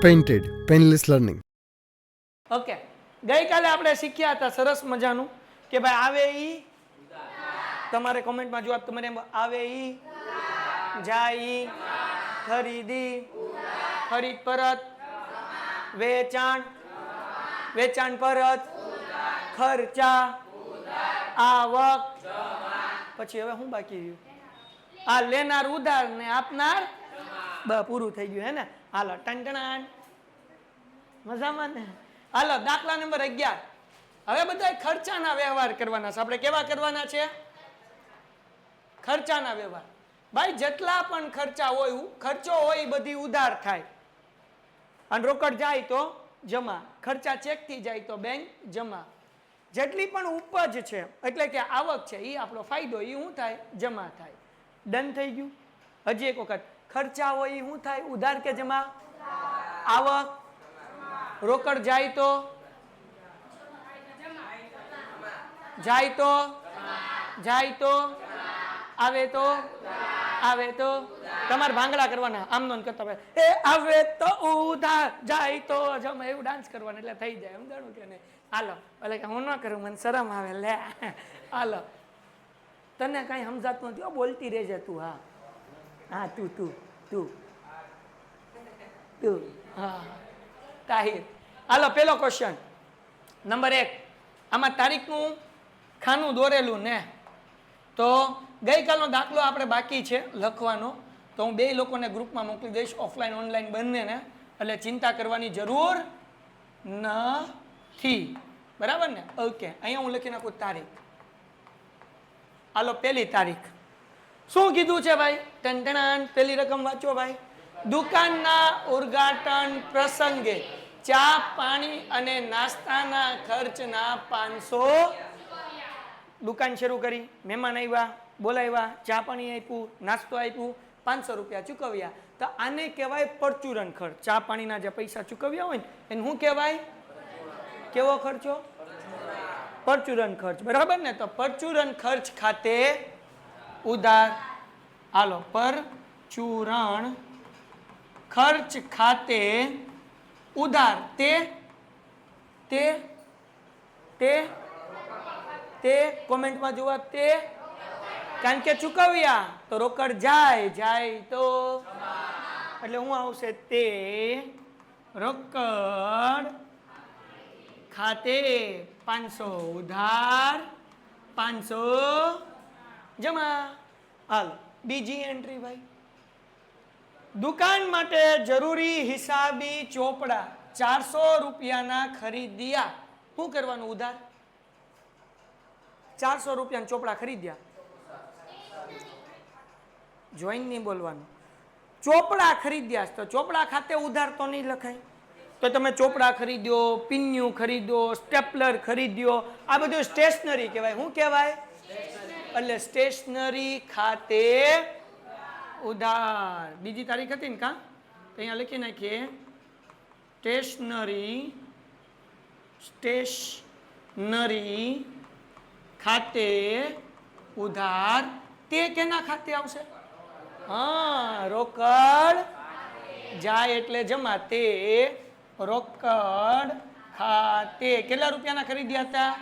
Painted painless learning. Okay, ગઈકાલે આપણે શીખ્યા હતા સરસ મજાનું કે ભાઈ આવે ઈ તમારે કોમેન્ટમાં જવાબ તમારે આવે ઈ જાય ઈ ખરીદી ખરીદ પરત વેચાણ વેચાણ પરત ખર્ચા આવક પછી હવે શું બાકી રહ્યું? આ લેનાર ઉધાર ને આપનાર પૂરું થઈ ગયું હે ને. હાલો ટંટણાન મજામાં ને. હાલો દાખલા નંબર 11. હવે બધા ખર્ચાના વ્યવહાર કરવાના છે. આપણે કેવા કરવાના છે? ખર્ચાના વ્યવહાર. ભાઈ જેટલા પણ ખર્ચા હોય ખર્ચો હોય બધી ઉધાર થાય અને રોકડ જાય તો જમા, ખર્ચા ચેક થી જાય તો બેંક જમા. જેટલી પણ ઉપજ છે એટલે કે આવક છે એ આપણો ફાયદો એ શું થાય? જમા થાય. ડન થઈ ગયું. હજી એક વખત ખર્ચા હોય એ શું થાય? ઉધાર કે જમા? આવક. રોકડ જાય તો જાય તો આવે તો તમારે ભાંગડા કરવાના આમ નો કરતા હોય એ આવે તો ઉધાર જાય તો જમા એવું ડાન્સ કરવાનું એટલે થઈ જાય. સમજાણું કે નહીં? હાલો એટલે કે હું ન કરું મને શરમ આવે લે. હાલો તને કઈ સમજાતું નથી બોલતી રહેજે તું. હા હા તું તું તું તું હા તાહિર. હાલો પેલો ક્વેશ્ચન નંબર 1. આમાં તારીખનું ખાનું દોરેલું ને તો ગઈકાલનો દાખલો આપણે બાકી છે લખવાનો તો હું 2 લોકોને ગ્રુપમાં મોકલી દઈશ ઓફલાઈન ઓનલાઈન બંનેને એટલે ચિંતા કરવાની જરૂર નથી. બરાબર ને? ઓકે અહીંયા હું લખી નાખું તારીખ. હાલો પહેલી તારીખ શું કીધું છે ભાઈ? ટંટણાન પહેલી રકમ વાંચો ભાઈ. દુકાનના ઉદ્ઘાટન પ્રસંગે ચા પાણી અને નાસ્તાના ખર્ચના 500. દુકાન શરૂ કરી, મહેમાન આવ્યા, બોલાવ્યા, ચા પાણી આપ્યું, નાસ્તો આપ્યું, 500 રૂપિયા ચૂકવ્યા. તો આને કહેવાય પરચુરણ ખર્ચ. ચા પાણીના જે પૈસા ચૂકવ્યા હોય ને એને શું કહેવાય? કેવો ખર્ચો? પરચુરણ ખર્ચ. બરાબર ને? તો પરચુરણ ખર્ચ ખાતે ઉધાર. હાલો પરચુરણ ખર્ચ ખાતે ઉધાર તે તે તે તે કોમેન્ટમાં જવાબ તે. કારણ કે ચૂકવ્યા તો રોકડ જાય તો એટલે હું આવશે તે રોકડ ખાતે 500 ઉધાર 500 જમા. હાલ બીજી એન્ટ્રી ભાઈ. દુકાન માટે જરૂરી હિસાબી ચોપડા 400 રૂપિયાના ખરીદ્યા. શું કરવાનું? ઉધાર. 400 રૂપિયાના ચોપડા ખરીદ્યા. જોઈન નહીં બોલવાનું. ચોપડા ખરીદ્યા તો ચોપડા ખાતે ઉધાર તો નહીં લખાય. તો તમે ચોપડા ખરીદ્યો, પિન્યું ખરીદ્યો, સ્ટેપલર ખરીદ્યો, આ બધું સ્ટેશનરી કહેવાય. શું કહેવાય? એટલે સ્ટેશનરી ખાતે ઉધાર. બીજી તારીખ હતી ને કા? તો અહીંયા લખી નાખીએ સ્ટેશનરી ખાતે ઉધાર. તે કેના ખાતે આવશે? હા રોકડ જાય એટલે જમા. તે રોકડ ખાતે કેટલા રૂપિયાના ખરીદ્યા હતા?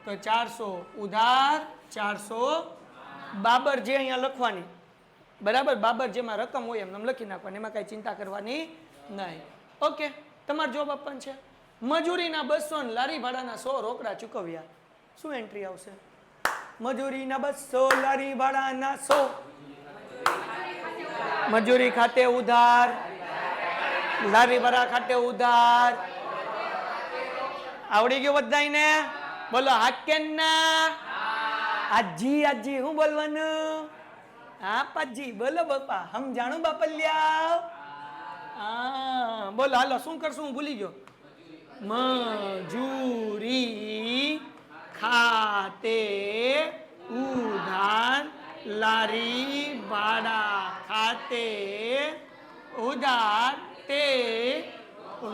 તો 400 ઉધાર 400. બાબર જે અહીંયા લખવાની. બરાબર? બાબર જેમાં રકમ હોય એમ લખી નાખવાની, એમાં કઈ ચિંતા કરવાની નહીં. ઓકે તમારે જવાબ આપવાનું છે. મજૂરીના 200 લારી ભાડાના 100 રોકડા ચૂકવ્યા. શું એન્ટ્રી આવશે? મજૂરીના 200 લારી ભાડાના 100 મજૂરી ખાતે ઉધાર, લારી ભાડા ખાતે ઉધાર. આવડી ગયું બધાને? બોલો હાકેન્ના આજી આજી. શું બોલવાનું? હા પાજી. બોલો બાપા સમજાણું બાપલ્યા? હા બોલો. હાલો શું કરશું? હું ભૂલી ગયો. મજૂરી ખાતે ઉધાર, લારી ભાડા ખાતે ઉધાર, તે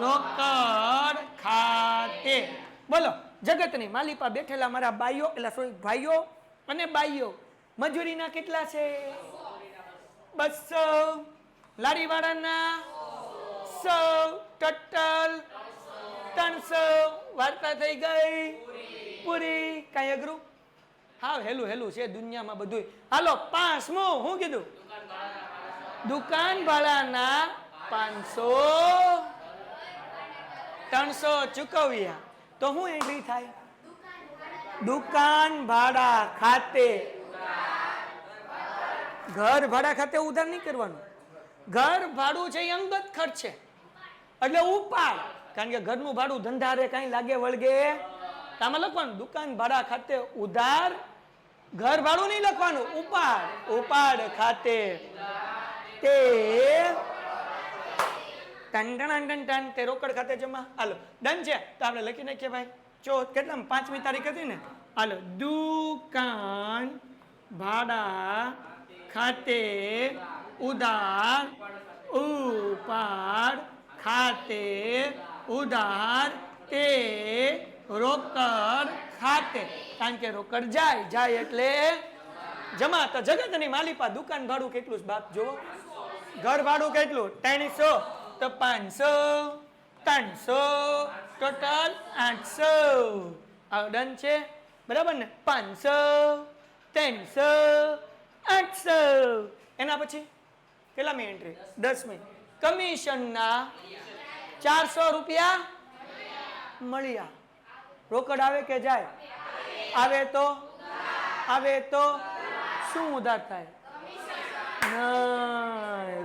રોકડ ખાતે. બોલો જગતની માલિપા બેઠેલા મારા બાઈઓ એટલે સોરી ભાઈઓ અને બાઈઓ મજૂરીના કેટલા છે? 200. લારી વાળાના 200 ટોટલ 300 વાર્તા થઈ ગઈ પૂરી કઈ અઘરું હા હેલું હેલું છે દુનિયામાં બધું હાલો પાંચમું શું કીધું દુકાન ભાડાના 500 300 ચૂકવ્યા તો શું એન્ટ્રી થાય દુકાન ભાડા ખાતે ઘર ભાડા ખાતે ઉધાર નહીં કરવાનું ઘર ભાડું છે એ અંગત ખર્ચ છે એટલે ઉપાડ કારણ કે ઘરનું ભાડું ધંધારે કઈ લાગે વળગે આમાં લખવાનું દુકાન ભાડા ખાતે ઉધાર ઘર ભાડું નહીં લખવાનું ઉપાડ ઉપાડ ખાતે તે ટન તે રોકડ ખાતે જમા હાલો ડન છે તો આપણે લખી નાખીએ ભાઈ જો કેટલા 5મી તારીખ હતી ને હાલો દુકાન ભાડા ખાતે ઉધાર ઉપાડ ખાતે ઉધાર તે રોકડ ખાતે કારણ કે રોકડ જાય જાય એટલે જમા તો જગતની માલિપા દુકાન ભાડું કેટલું છે બાપ જો ઘર ભાડું કેટલું 300 તો 500 300 ટોટલ 800 આ ડન છે બરાબર ને 500 300 800 એના પછી કેટલામી એન્ટ્રી 10મી કમિશનના 400 રૂપિયા મળ્યા રોકડ આવે કે જાય આવે તો શું ઉધાર થાય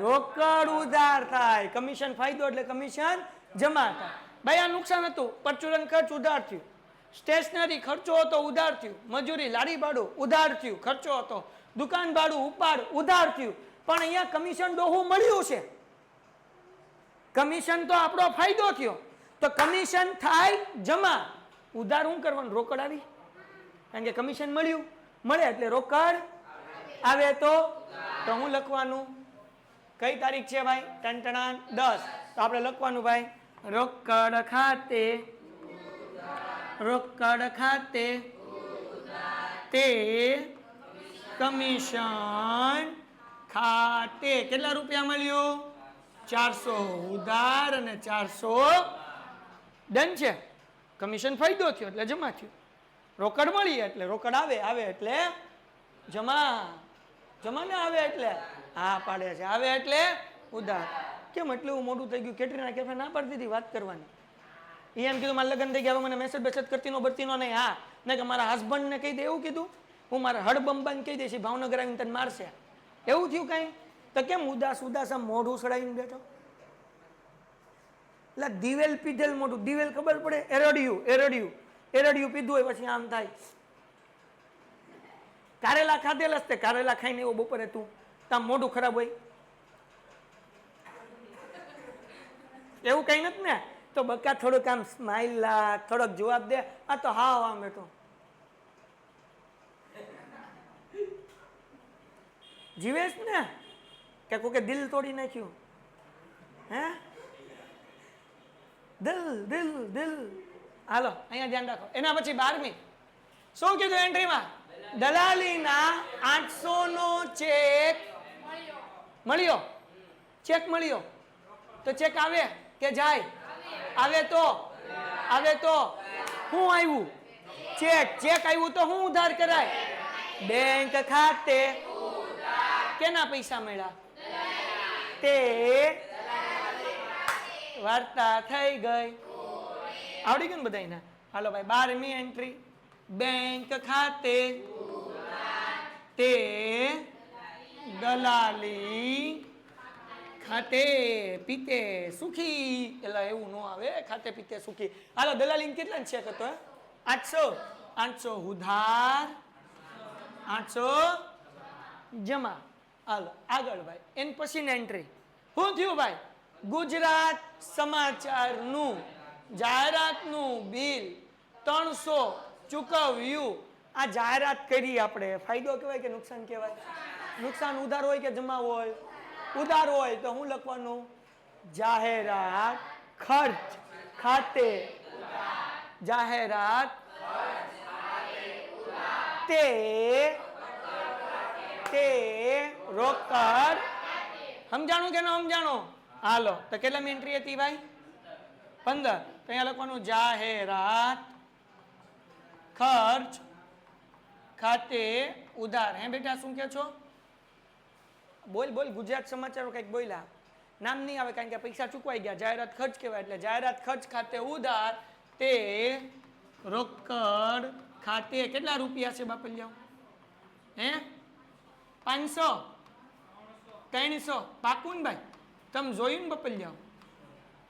રોકડ ઉધાર થાય કમિશન ફાયદો એટલે કમિશન જમા થાય ભાઈ આ નુકસાન હતું પરચુરણ ખર્ચ ઉધાર થયું સ્ટેશનરી ખર્ચો હતો ઉધાર થયું મજૂરી લારી ભાડું ઉધાર થયું ખર્ચો હતો દુકાન ભાડું ઉપાડ ઉધાર થયું પણ અહીંયા કમિશન ડોહું મળ્યું છે કમિશન તો આપણો ફાયદો થયો તો કમિશન થાય જમા ઉધાર શું કરવાનું રોકડ આવી કારણ કે કમિશન મળે એટલે રોકડ આવે તો હું લખવાનું કઈ તારીખ છે ભાઈ ટંટણા 10 તો આપણે લખવાનું ભાઈ રોકડ ખાતે તે કમિશન ખાતે કેટલા રૂપિયા મળ્યું 400 ઉધાર અને 400 ડન છે કમિશન ફાયદો થયો એટલે જમા થયું રોકડ મળી એટલે રોકડ આવે એટલે જમા ને આવે એટલે હા પાડે છે આવે એટલે ઉધાર કેમ એટલું મોટું થઈ ગયું કેટરીના કેફે ના પાડી દીધી વાત કરવાની એમ કીધું મારા લગ્ન થઈ ગયા મને મેસેજ કરતી નો બરતી નો નહીં હા ને કે મારા હસબન્ડ ને કહી દે એવું કીધું હું મારા હડબંબાને કહી દઈશ ભાવનગર આવીને તને મારશે એવું થયું કઈ તો કેમ ઉદાસ આમ મોઢું સડાવીને બેઠો એટલે દિવેલ પીધેલ મોઢું દિવેલ ખબર પડે એરડિયું પીધું હોય પછી આમ થાય કારેલા ખાધેલા જ તે કારેલા ખાઈને એવો બપોરે તું તામ મોઢું ખરાબ હોય એવું કઈ નથી ને તો બકા થોડુંક આમ સ્માઈલ લાગ થોડોક જવાબ દે આ તો હા આમ બેઠો જીવેશ ને કે કોકે દિલ તોડી નાખ્યું હે દિલ હાલો અહીંયા ધ્યાન રાખો એના પછી 12મી શું કીધું એન્ટ્રીમાં દલાલીના 800 નો ચેક મળ્યો તો ચેક આવે કે જાય આવે તો શું આવ્યું ચેક આવ્યું તો શું ઉધાર કરાય બેંક ખાતે કેના પૈસા મળ્યા તે વાર્તા થઈ ગઈ આવડી ગયું ને બધાને હાલો ભાઈ 12મી એન્ટ્રી બેંક ખાતે તે દલાલી ખાતે પીતે સુખી એટલે એવું ન આવે ખાતે પીતે સુખી હાલો દલાલી કેટલા ચેક હતો 800 ઉધાર 800 જમા હાલો આગળ ભાઈ એન પછી એન્ટ્રી શું થયું ભાઈ ગુજરાત સમાચારનું જાહેરાતનું બિલ 300 ચૂકવ્યું આ જાહેરાત કરી આપણે ફાયદો કહેવાય કે નુકસાન કહેવાય નુકસાન ઉધાર હોય કે જમા હોય ઉધાર હોય તો હું લખવાનું જાહેરાત ખર્ચ ખાતે જાહેરાત તે રોકડ સમજાણું કે ન સમજાણું હાલો તો કેટલામી એન્ટ્રી હતી ભાઈ 15. તો અહીંયા લખવાનું જાહેરાત ખર્ચ ખાતે ઉધાર. હે બેટા શું કહો છો? બોલ બોલ, ગુજરાત સમાચારો કંઈક બોલ્યા. નામ નહીં આવે કારણ કે પૈસા ચૂકવાઈ ગયા. જાહેરાત ખર્ચ કહેવાય એટલે જાહેરાત ખર્ચ ખાતે ઉધાર તે રોકડ ખાતે કેટલા રૂપિયા છે બાપલિયાઓ? હે 500 300 પાકું ને ભાઈ? તમે જોયું ને બપલિયાઓ?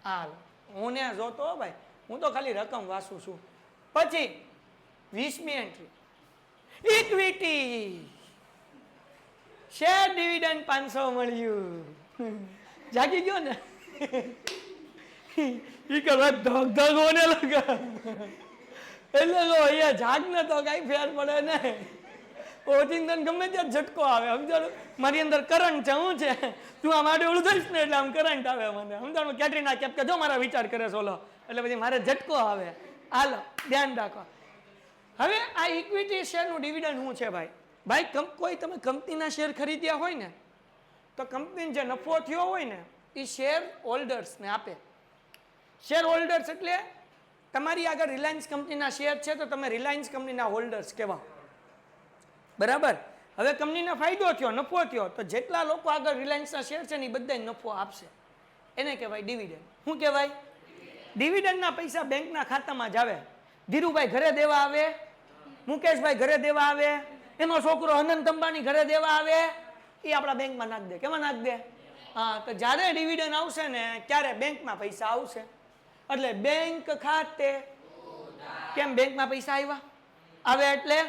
હાલ હું ને જોતો ભાઈ, હું તો ખાલી રકમ વાંચું છું. પછી 20મી એન્ટ્રી ઇક્વિટી શેર ડિવિડન્ડ 500 મળ્યું. જાગી ગયો ને? ઈ કરવા ધગ ધગ હોને લગા એટલે લો અહીંયા જાગ ને તો કઈ ફેર પડે ને. ઓચિંતન ગમે ત્યાં ઝટકો આવે. સમજાણું? મારી અંદર કરંટ છે. શું છે? તું આ માટે ઓલું થઈશ ને એટલે આમ કરંટ આવે મને. સમજાણું? કેટરીના કેપ કે જો મારા વિચાર કરે સોલો એટલે પછી મારે ઝટકો આવે. હાલો ધ્યાન રાખો. હવે આ ઇક્વિટી શેરનું ડિવિડન્ડ શું છે ભાઈ? ભાઈ કોઈ તમે કંપનીના શેર ખરીદ્યા હોય ને તો કંપનીને જે નફો થયો હોય ને એ શેર હોલ્ડર્સને આપે. શેર હોલ્ડર્સ એટલે તમારી આગળ રિલાયન્સ કંપનીના શેર છે તો તમે રિલાયન્સ કંપનીના હોલ્ડર્સ કહેવાઓ. બરાબર? હવે કંપનીને ફાયદો થયો, નફો થયો તો જેટલા લોકો આગળ રિલાયન્સના શેર છે ને એ બધા નફો આપશે. એને કહેવાય ડિવિડન્ડ. શું કહેવાય? ડિવિડન્ડના પૈસા બેંકના ખાતામાં જ આવે. ધીરુભાઈ ઘરે દેવા આવે, મુકેશભાઈ ઘરે દેવા આવે, એનો છોકરો અનંત અંબાણી ઘરે દેવા આવે, એ આપણા બેંકમાં નાખ દે. કેમાં નાખ દે? હા, તો જ્યારે ડિવિડન્ડ આવશે ને ત્યારે બેંકમાં પૈસા આવશે. એટલે બેંક ખાતે કેમ બેંકમાં પૈસા આવ્યા? આવે એટલે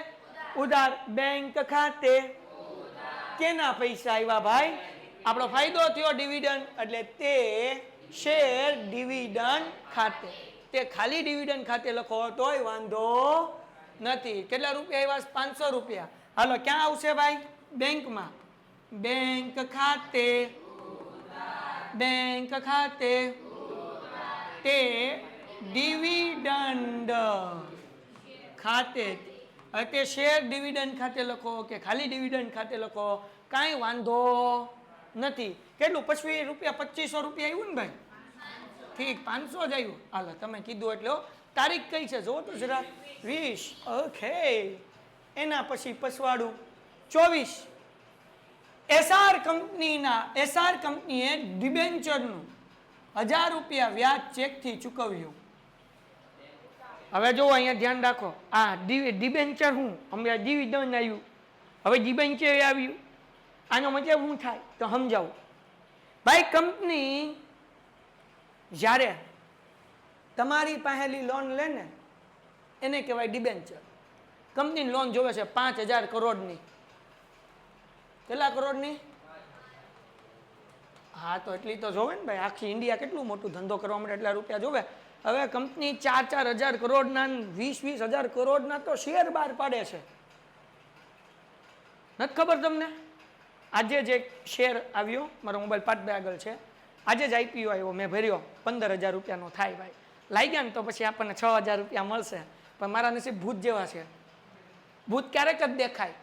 ઉધાર. બેંક ખાતે કેના પૈસા આવ્યા ભાઈ? આપણો ફાયદો થયો ડિવિડન્ડ એટલે તે શેર ડિવિડન્ડ ખાતે. તે ખાલી ડિવિડન્ડ ખાતે લખો તોય વાંધો નથી. કેટલા રૂપિયા આવ્યા? 500 રૂપિયા. હાલો ક્યાં આવશે ભાઈ? બેંકમાં. બેંક ખાતે બેંક ખાતે તે ડિવિડન્ડ ખાતે. તે શેર ડિવિડન્ડ ખાતે લખો કે ખાલી ડિવિડન્ડ ખાતે લખો, કાંઈ વાંધો નથી. કેટલું? 25 રૂપિયા 2500 રૂપિયા આવ્યું ને ભાઈ? ઠીક 500 જ આવ્યું. હાલો તમે કીધું એટલે તારીખ કઈ છે જો તો જરા. 20. ઓકે. એના પછી પછવાડું 24. એસઆર કંપનીએ ડિબેન્ચરનું 1000 રૂપિયા વ્યાજ ચેકથી ચૂકવ્યું. હવે જો અહીંયા ધ્યાન રાખો. આ ડિબેન્ચર હું હમણાં ડિવિડન્ડ આવ્યું, હવે ડિબેન્ચર આવ્યું. આનો મતલબ શું થાય તો સમજાવું ભાઈ. કંપની જ્યારે તમારી પાસેથી લોન લે ને એને કહેવાય ડિબેન્ચર. કંપનીની લોન જોવે છે 5000 કરોડની. કેટલા કરોડની? હા તો એટલી તો જોવે ને ભાઈ. આખી ઇન્ડિયા કેટલું મોટું ધંધો કરવા માટે એટલા રૂપિયા જોવે. હવે કંપની 4-4000 કરોડના 20-20000 કરોડના તો શેર બહાર પાડે છે. નથી ખબર તમને? આજે જે શેર આવ્યો મારો મોબાઈલ પાટભાઈ આગળ છે, આજે જ આઈપીઓ આવ્યો, મેં ભર્યો 15000 રૂપિયાનો થાય ભાઈ. લાગ્યા ને તો પછી આપણને 6000 રૂપિયા મળશે. પણ મારા નસીબ ભૂત જેવા છે. ભૂત ક્યારેક જ દેખાય,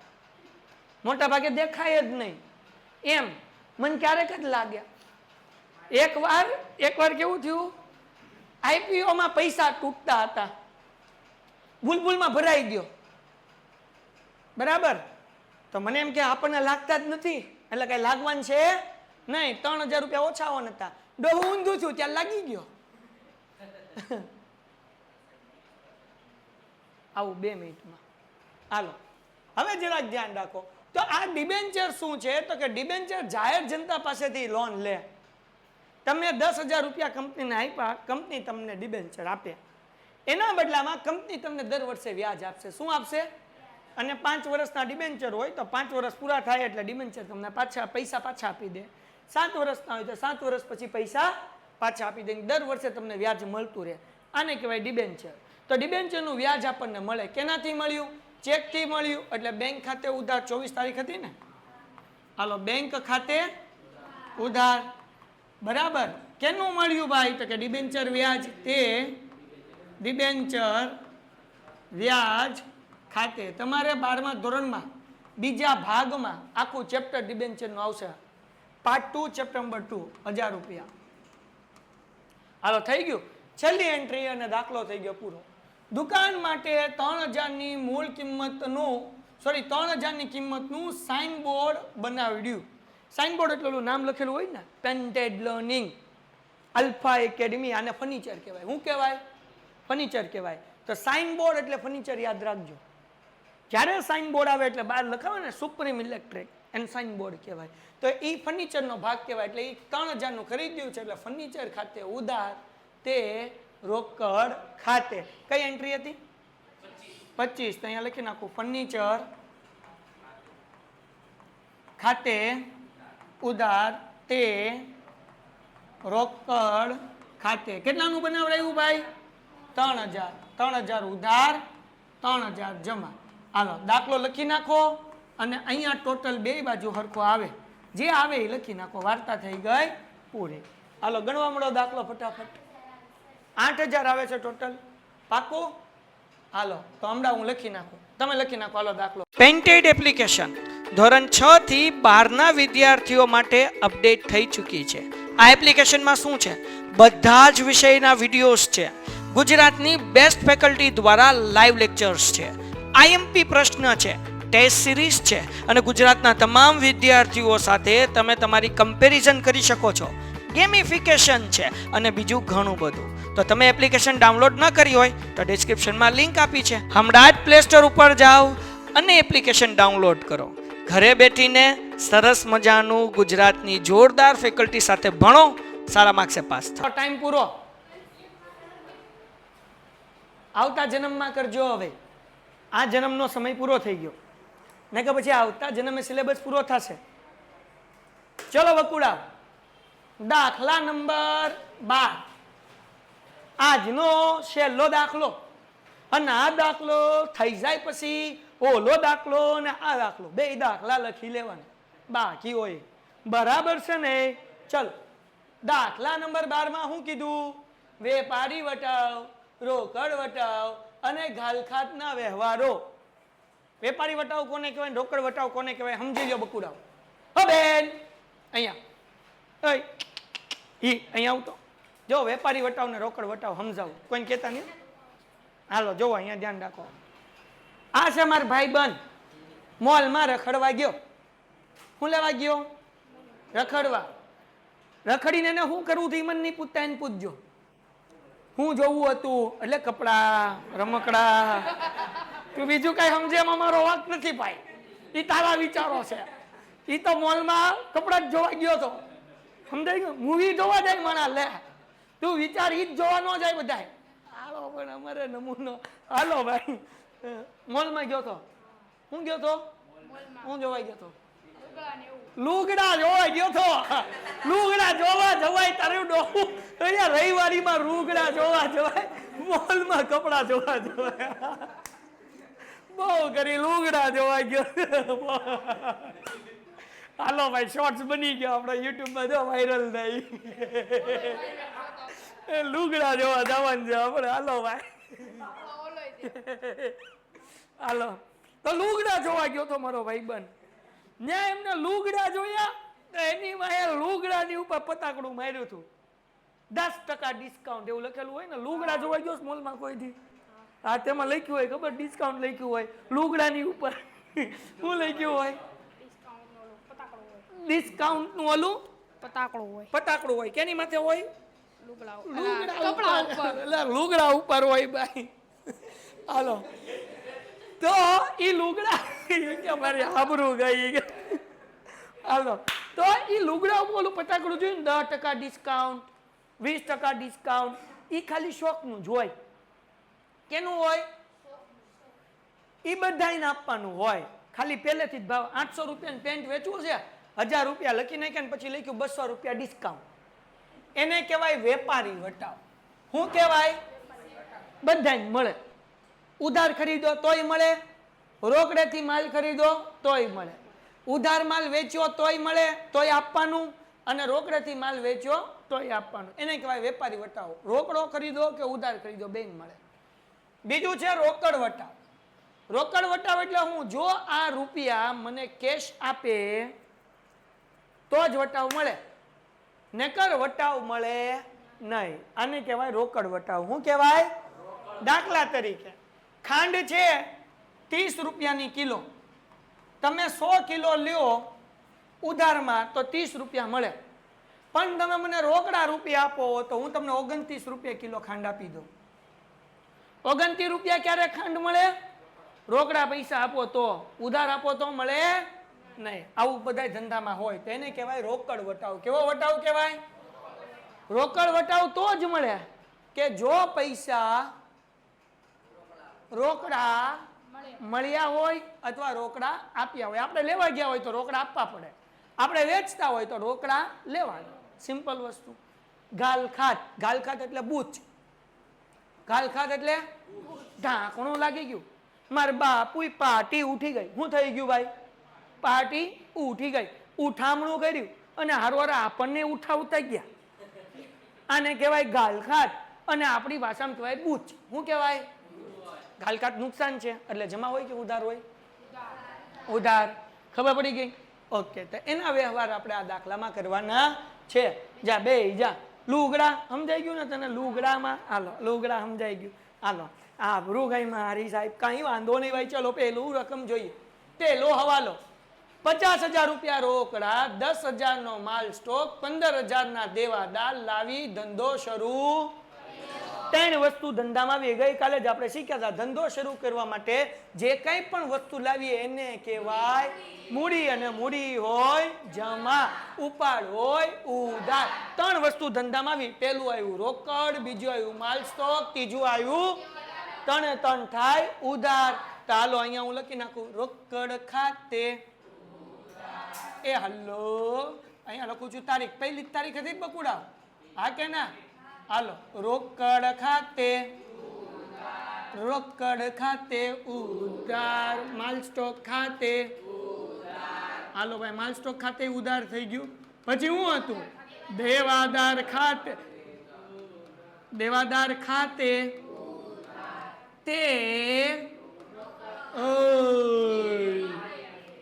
મોટા ભાગે દેખાય જ નહીં. એમ મને ક્યારેક જ લાગ્યા. એકવાર કેવું થયું, આઈપીઓમાં પૈસા તૂટતા હતા, બુલબુલમાં ભરાઈ ગયો. બરાબર? તો મને એમ કે આપણને લાગતા જ નથી એટલે કઈ લાગવાનું છે નહીં. 3000 રૂપિયા ઓછા આવવાના હતા. ડોહું ઊંધું થયું ત્યાં લાગી ગયો. આવું 2 મિનિટમાં. હાલો હવે જરાક ધ્યાન રાખો. તો આ ડિબેન્ચર શું છે તો કે ડિબેન્ચર જાહેર જનતા પાસેથી લોન લે. તમે 10000 રૂપિયા કંપનીને આપ્યા, કંપની તમને ડિબેન્ચર આપે. એના બદલામાં કંપની તમને દર વર્ષે વ્યાજ આપશે. શું આપશે? અને 5 વર્ષના ડિબેન્ચર હોય તો 5 વર્ષ પૂરા થાય એટલે ડિબેન્ચર તમને પૈસા પાછા આપી દે. 7 વર્ષના હોય તો 7 વર્ષ પછી પૈસા પાછા આપી દે. દર વર્ષે તમને વ્યાજ મળતું રહે. આને કહેવાય ડિબેન્ચર. તો ડિબેન્ચરનું વ્યાજ આપણને મળે. કેનાથી મળ્યું? ચેકથી મળ્યું. એટલે બેંક ખાતે ઉધાર 24 તારીખ હતી ને. હાલો બેંક ખાતે ઉધાર. બરાબર? કેનું મળ્યું ભાઈ? તો કે ડિબેન્ચર વ્યાજ. તે ડિબેન્ચર વ્યાજ ખાતે. તમારે 12મા ધોરણમાં બીજા ભાગમાં આખું ચેપ્ટર ડિબેન્ચરનું આવશે. પાર્ટ 2 ચેપ્ટર નંબર 2 1000 રૂપિયા. હાલો થઈ ગયું. છેલ્લી એન્ટ્રી અને દાખલો થઈ ગયો પૂરો. દુકાન માટે 3000ની મૂળ કિંમતનું 3000ની કિંમતનું સાઇન બોર્ડ બનાવડ્યું. સાઇન બોર્ડ એટલે નામ લખેલું હોય ને, પેન્ટેડ લર્નિંગ, અલ્ફા એકેડમી. આને ફર્નિચર કહેવાય. શું કહેવાય? ફર્નિચર કહેવાય. તો સાઇન બોર્ડ એટલે ફર્નિચર યાદ રાખજો. જ્યારે સાઇન બોર્ડ આવે એટલે બહાર લખાવે ને સુપ્રીમ ઇલેક્ટ્રિક, એને સાઇન બોર્ડ કહેવાય. તો એ ફર્નિચરનો ભાગ કહેવાય. એટલે એ 3000નું ખરીદ્યું છે એટલે ફર્નિચર ખાતે ઉધાર, તે રોકડ ખાતે. કઈ એન્ટ્રી હતી? 25. તો અહીંયા લખી નાખું, ફર્નિચર ખાતે ઉધાર, તે રોકડ ખાતે. કેટલાનું બનાવડાયું ભાઈ? 3000. 3000 ઉધાર, 3000 જમા. હાલો દાખલો લખી નાખો અને અહીંયા ટોટલ બે બાજુ હરખો આવે, જે આવે એ લખી નાખો. વાર્તા થઈ ગઈ પૂરી. હાલો ગણવા મળો દાખલો ફટાફટ. 8000 આવે છે ટોટલ. પાકું? હાલો તો હમણાં હું લખી નાખું, તમે લખી નાખો. હાલો દાખલો. પેન્ટેડ એપ્લિકેશન ધોરણ 6 થી 12ના વિદ્યાર્થીઓ માટે અપડેટ થઈ ચૂકી છે. આ એપ્લિકેશનમાં શું છે? બધા જ વિષયના વિડીયોઝ છે. ગુજરાતની બેસ્ટ ફેકલ્ટી દ્વારા લાઈવ લેક્ચર્સ છે. આઈએમપી પ્રશ્ન છે, ટેસ્ટ સિરીઝ છે અને ગુજરાતના તમામ વિદ્યાર્થીઓ સાથે તમે તમારી કમ્પેરિઝન કરી શકો છો. ગેમિફિકેશન છે અને બીજું ઘણું બધું. તો તમે એપ્લિકેશન ડાઉનલોડ ન કરી હોય તો ડિસ્ક્રિપ્શનમાં લિંક આપી છે. હમણાં જ પ્લે સ્ટોર ઉપર જાઓ અને એપ્લિકેશન ડાઉનલોડ કરો. ઘરે બેઠીને સરસ મજાનું ગુજરાતની જોરદાર ફેકલ્ટી સાથે ભણો, સારા માર્ક્સે પાસ થાઓ. ટાઈમ પૂરો. આવતા જન્મમાં કરજો. હવે આ જન્મનો સમય પૂરો થઈ ગયો ને કે પછી આવતા જન્મે સિલેબસ પૂરો થશે. ચલો વકુડા, દાખલા નંબર 12 આજનો છેલ્લો દાખલો. અને આ દાખલો થઈ જાય પછી ઓલો દાખલો ને આ દાખલો, બે દાખલા લખી લેવાના બાકી હોય. બરાબર છે ને? ચલો દાખલા નંબર 12 માં શું કીધું? વેપારી વટાવ, રોકડ વટાવ અને ઘાલખાતના વ્યવહારો. વેપારી વટાવ કોને કહેવાય, રોકડ વટાવ કોને કહેવાય, સમજી લો બકુડાઓ. હો બેન અહીંયા અહીંયા આવતો જો. વેપારી વટાવ ને રોકડ વટાવ સમજાવું, કોઈને કહેતા નહીં. હાલો જો અહીંયા ધ્યાન રાખો. આ છે મારો ભાઈ બંધ, મોલમાં રખડવા ગયો. શું લેવા ગયો? રખડવા. રખડીને એને શું કરવું હતું મને નહીં પૂછતા, એને પૂછજો. શું જોવું હતું? એટલે કપડા, રમકડા. તું બીજું કઈ સમજે એમાં મારો વાંક નથી ભાઈ, એ તારા વિચારો છે. એ તો મોલમાં કપડા જ જોવા ગયો હતો. સમજાઈ ગયું? મૂવી જોવા જાય માણા લે, તું વિચાર ઈ જ જોવા ન જાય બધાય. હાલો પણ અમારે નમૂનો. હાલો ભાઈ મોલમાં ગયો તો. હું ગયો તો? હું જોવા ગયો તો? લુગડા જોવા ગયો તો. લુગડા જોવા જવાય તારે ડોહું? અહીંયા રવિવારીમાં લુગડા જોવા જવાય, મોલમાં કપડા જોવા જવાય. બહુ કરી લુગડા જોવા ગયો. હાલો ભાઈ શોર્ટ્સ બની ગયો આપણા યુટ્યુબમાં, જો વાયરલ થાય. લુગડા જોવા જવાનું છે આપણે. હાલો ભાઈ હાલો તો લુગડા જોવા ગયો તો મારો ભાઈબંધ. ત્યાં એમને લુગડા જોયા તો એની માએ લુગડાની ઉપર પતાકડું માર્યું હતું. 10% ડિસ્કાઉન્ટ એવું લખેલું હોય ને. લુગડા જોવા ગયો મોલમાં કોઈથી? હા તેમાં લખ્યું હોય ખબર, ડિસ્કાઉન્ટ લખ્યું હોય લુગડાની ઉપર. શું લખ્યું હોય? ડિસ્કાઉન્ટ નું ઓલું પતાકડું હોય. કેની માથે હોય? લુગડા ઉપર હોય ભાઈ. હાલો તો ઈ લુગડા મારી આબરૂ ગઈ. હાલો તો ઈ લુગડા ઉપર ઓલું પતાકડું જોયું ને, 10% ડિસ્કાઉન્ટ, 20% ડિસ્કાઉન્ટ. ઈ ખાલી શોખનું જ હોય. કેનું હોય? ઈ બધાને આપવાનું હોય. ખાલી પહેલેથી જ ભાવ 800 રૂપિયાનું પેન્ટ વેચવું છે, 1000 રૂપિયા લખી નાખ્યા ને પછી લખ્યું 200 રૂપિયા ડિસ્કાઉન્ટ. એને કહેવાય વેપારી વટાવ. શું કહેવાય? બધાને મળે. ઉધાર ખરીદો તોય મળે, રોકડેથી માલ ખરીદો તોય મળે. ઉધાર માલ વેચ્યો તોય મળે, તોય આપવાનું, અને રોકડેથી માલ વેચ્યો તોય આપવાનું. એને કહેવાય વેપારી વટાવ. રોકડો ખરીદો કે ઉધાર ખરીદો બેન મળે. બીજું છે રોકડ વટાવ. રોકડ વટાવ એટલે હું જો આ રૂપિયા મને કેશ આપે તો જ વટાવ મળે, નકર વટાવ મળે નહીં. આને કહેવાય રોકડ વટાવ. શું કહેવાય? દાખલા તરીકે ખાંડ છે 30 રૂપિયાની કિલો, તમે 100 કિલો લ્યો ઉધારમાં તો 30 રૂપિયા મળે, પણ તમે મને રોકડા રૂપિયા આપો તો હું તમને 29 રૂપિયા કિલો ખાંડ આપી દઉં. 29 રૂપિયા ક્યારે ખાંડ મળે? રોકડા પૈસા આપો તો. ઉધાર આપો તો મળે નહીં. આવું બધા ધંધામાં હોય તો એને કહેવાય રોકડ વટાવ. કેવો વટાવ કહેવાય? રોકડ વટાવ તો જ મળે કે જો પૈસા રોકડા મળ્યા હોય અથવા રોકડા આપ્યા હોય. આપણે લેવા ગયા હોય તો રોકડા આપવા પડે, આપણે વેચતા હોય તો રોકડા લેવાના. સિમ્પલ વસ્તુ. ગાલખાત. ગાલખાત એટલે બૂચ. ગાલખાત એટલે ઢાંકણું લાગી ગયું. માર બાપુ પાર્ટી ઉઠી ગઈ. શું થઈ ગયું ભાઈ? પાર્ટી ઉઠી ગઈ. ઉઠામણું કર્યું અને હારવાર આપણને ઉઠાવતા ગયા. આને કહેવાય ગાલખાત અને આપણી ભાષામાં કહેવાય બૂચ. શું કહેવાય? ગાલખાત નુકસાન છે એટલે જમા હોય કે ઉધાર હોય? ઉધાર. ખબર પડી ગઈ? ઓકે. તો એના વ્યવહાર આપણે આ દાખલામાં કરવાના છે. જા બે જા. લુગડા સમજાઈ ગયું ને તને? લુગડામાં હાલો, લુગડા સમજાઈ ગયું. હાલો આ ભૃગાઈ મારી સાહેબ કાંઈ વાંધો નહીં ભાઈ. ચલો પેલું રકમ જોઈએ. પેલો હવાલો 50,000 રૂપિયા રોકડા, 10,000 નો માલ સ્ટોક, 15,000 દેવાદાર લાવી ધંધો શરૂ. 3 વસ્તુ ધંધામાં આવી. ગઈકાલે જ આપણે શીખ્યા હતા ધંધો શરૂ કરવા માટે જે કંઈ પણ વસ્તુ લાવીએ એને કહેવાય મૂડી, અને મૂડી હોય જમા, ઉપાડ હોય ઉધાર. 3 વસ્તુ ધંધામાં આવી. પેલું આવ્યું રોકડ, બીજું આવ્યું માલ સ્ટોક, ત્રીજું આવ્યું 3 થાય ઉધાર. તો હાલો અહીંયા હું લખી નાખું રોકડ ખાતે. એ હલ્લો અહીંયા લખું છું તારીખ. પહેલી તારીખ હતી બકુડા? હા કે ના? હાલો રોકડ ખાતે, રોકડ ખાતે ઉધાર, માલ સ્ટોક ખાતે. હાલો ભાઈ માલ સ્ટોક ખાતે ઉધાર થઈ ગયું. પછી શું હતું? દેવાદાર ખાતે. દેવાદાર ખાતે તે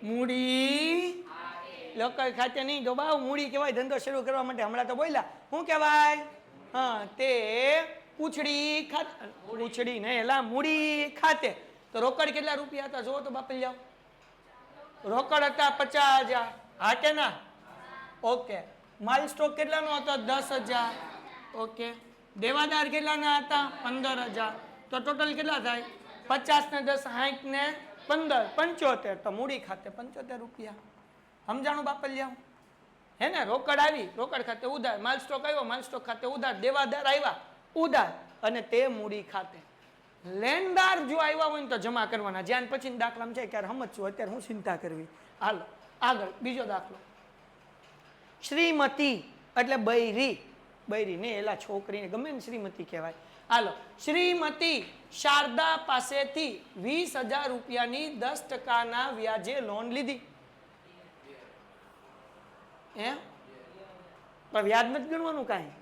મૂડી. લોકલ ખાતે નહીં તો બાવ મૂડી કહેવાય ધંધો શરૂ કરવા માટે. હમણાં તો બોલ્યા શું કહેવાય? હા તે પૂછડી ખાતે. પૂછડી નહીં એલા મૂડી ખાતે. તો રોકડ કેટલા રૂપિયા હતા જોવો તો બાપલ જાઓ. રોકડ હતા 50,000. હા કે ના? ઓકે. માલ સ્ટોક કેટલાનો હતો? 10,000. ઓકે. દેવાદાર કેટલાના હતા? 15,000. તો ટોટલ કેટલા થાય? 50 ને 10 60 ને 15 75. તો મૂડી ખાતે 75 રૂપિયા. સમજાણું બાપલ જાઓ? હે ને? રોકડ આવી, રોકડ ખાતે ઉધાર. માલ સ્ટોક આવ્યો, માલ સ્ટોક ખાતે ઉધાર. દેવાદાર આવ્યા, ઉધાર. અને તે મૂડી ખાતે. લેણદાર જો આવ્યા હોય ને તો જમા કરવાના. જ્યાં પછી દાખલામાં છે ક્યારે સમજશું, અત્યારે હું ચિંતા કરવી. હાલો આગળ બીજો દાખલો. શ્રીમતી એટલે બૈરી. બૈરી ને એલા છોકરીને ગમે ને શ્રીમતી કહેવાય. હાલો શ્રીમતી શારદા પાસેથી 20,000 રૂપિયાની 10% વ્યાજે લોન લીધી. પણ વ્યાજ નથી ગણવાનું કાંઈ,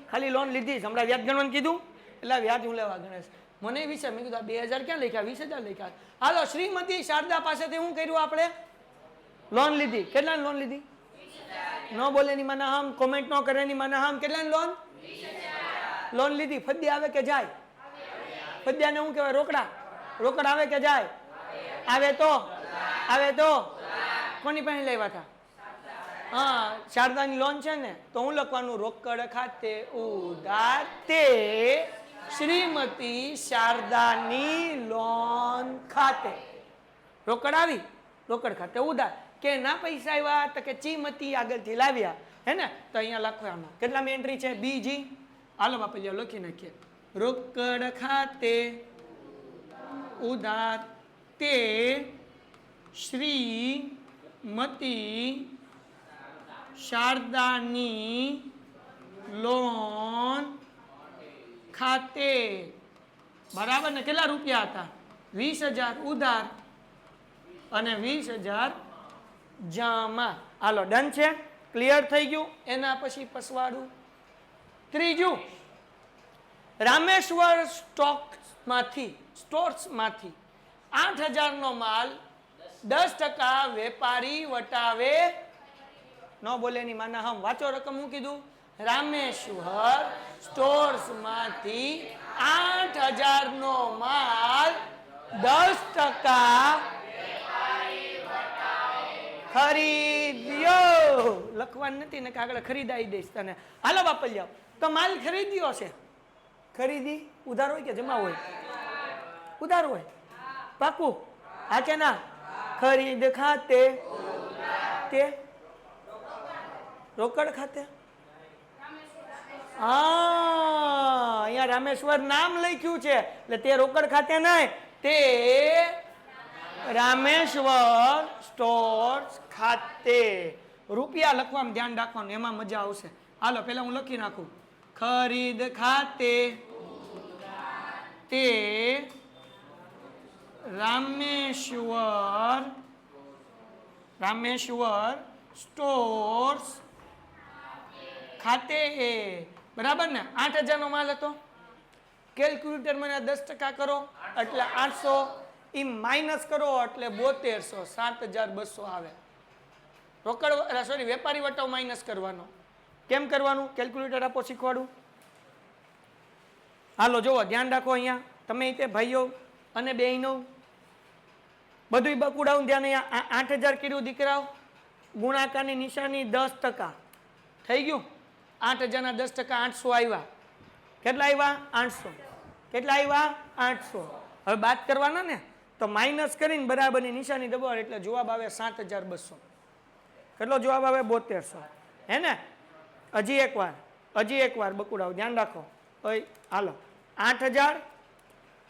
ખાલી લોન લીધી. હમણાં વ્યાજ ગણવાનું કીધું એટલે વ્યાજ હું લેવા ગણેશ. મને વિચાર મેં કીધું 2,000 ક્યાં લખ્યા? 20,000 લખ્યા. હાલો શ્રીમતી શારદા પાસેથી શું કર્યું? આપણે લોન લીધી. કેટલાની લોન લીધી? ન બોલે ની માના હમ, કોમેન્ટ ન કરે ની માના હમ. કેટલાની લોન? લોન લીધી. ફદ્યા આવે કે જાય? ફદ્યાને શું કહેવાય? રોકડા. રોકડ આવે કે જાય? આવે તો. આવે તો કોની પાસે લેવા હતા? હા શારદાની લોન છે ને, તો હું લખવાનું રોકડ ખાતે ઉધાર તે શ્રીમતી શારદાની લોન ખાતે. રોકડ આવી, રોકડ ખાતે ઉધાર. કે ના પૈસા આવ્યા તો કે ચીમતી આગળથી લાવ્યા. હે ને? તો અહીંયા લખવાના કેટલામી એન્ટ્રી છે? બીજી. હાલો બાપા લ્યો લખી નાખીએ. રોકડ ખાતે ઉધાર તે શ્રીમતી શારદાની લોન ખાતે. બરાબર ને? કેટલા રૂપિયા હતા? 20,000 ઉધાર અને 20,000 જમા. હાલો ડન છે? ક્લિયર થઈ ગયું? એના પછી પસવાડું. ત્રીજું, રામેશ્વર સ્ટોર્સમાંથી 8,000 નો માલ 10% વેપારી વટાવે. ન બોલે ની માના હમ. વાંચો રકમ હું કીધું? રામેશ્વર સ્ટોર્સ માંથી 8,000 નો માલ 10% ખરીદ્યો. લખવાનું નથી ને આગળ ખરીદાઈ દઈશ તને. હાલો બાપલિયા, તો માલ ખરીદ્યો છે. ખરીદી ઉધાર હોય કે જમા હોય? ઉધાર હોય. પાકું? હા કે ના? ખરીદ ખાતે તે રોકડ ખાતે. હા, અહીંયા રામેશ્વર નામ લખ્યું છે એટલે તે રોકડ ખાતે નહીં, તે રામેશ્વર સ્ટોર્સ ખાતે. રૂપિયા લખવામાં ધ્યાન રાખવાનું, એમાં મજા આવશે. હાલો પેલા હું લખી નાખું. ખરીદ ખાતે તે રામેશ્વર સ્ટોર્સ ખાતે. બરાબર ને? 8,000 નો માલ હતો. કેલ્ક્યુલેટર મને 10% કરો એટલે 800, ઈ માઇનસ કરો એટલે 7200, 7,200 આવે. રોકડ સોરી વેપારી વટાવ માઇનસ કરવાનો. કેમ કરવાનું? કેલ્ક્યુલેટર આપો, શીખવાડું. હાલો જોવો, ધ્યાન રાખો. અહીંયા તમે તે ભાઈઓ અને બહેનો બધું બકુડાવું ધ્યાન. અહીંયા 8,000 કર્યું દીકરાઓ. ગુણાકારની નિશાની 10% થઈ ગયું. 8,000 ના 10% 800 આવ્યા. કેટલા આવ્યા? 800. કેટલા આવ્યા? 800. હવે બાદ કરવાના ને, તો માઇનસ કરીને બરાબરની નિશાની દબાવો એટલે જવાબ આવે 7,200. કેટલો જવાબ આવે? 7200. હે ને? હજી એકવાર બકુડાઓ ધ્યાન રાખો. હાલો, 8,000